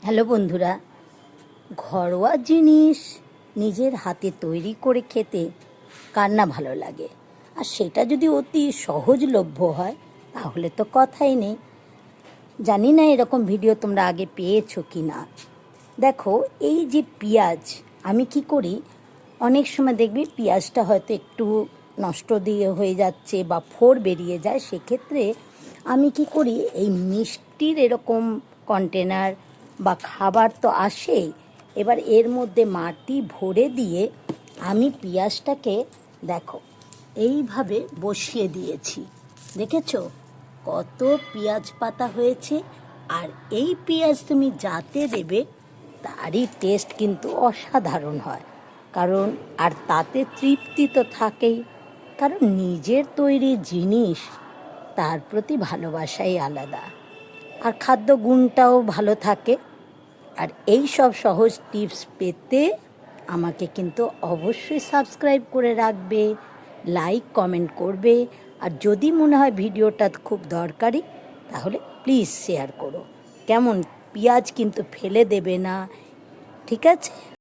Hello বন্ধুরা, ঘরোয়া জিনিস নিজের হাতে তৈরি করে খেতে কার না ভালো লাগে। আর সেটা যদি অতি সহজলভ্য হয় তাহলে তো কথাই নেই। জানি না এরকম ভিডিও তোমরা আগে পেয়েছো কি না। দেখো, এই যে পেঁয়াজ, আমি কি করি, অনেক সময় দেখবি পেঁয়াজটা হয়তো একটু নষ্ট দিয়ে হয়ে যাচ্ছে বা ফোড় বেরিয়ে যায়, সেক্ষেত্রে আমি কি করি, এই মিষ্টির এরকম কন্টেনার বা খাবার তো আসেই, এবার এর মধ্যে মাটি ভরে দিয়ে আমি পেঁয়াজটাকে দেখো এইভাবে বসিয়ে দিয়েছি। দেখেছো কত পেঁয়াজ পাতা হয়েছে? আর এই পেঁয়াজ তুমি যাতে দেবে তারই টেস্ট কিন্তু অসাধারণ হয়। কারণ আর তাতে তৃপ্তি তো থাকেই, কারণ নিজের তৈরি জিনিস, তার প্রতি ভালোবাসাই আলাদা, আর খাদ্য গুণটাও ভালো থাকে। আর এই সব সহজ টিপস পেতে আমাকে কিন্তু অবশ্যই সাবস্ক্রাইব করে রাখবে, লাইক কমেন্ট করবে, আর যদি মনে হয় ভিডিওটা খুব দরকারি তাহলে প্লিজ শেয়ার করো। কেমন? পেঁয়াজ কিন্তু ফেলে দেবে না, ঠিক আছে?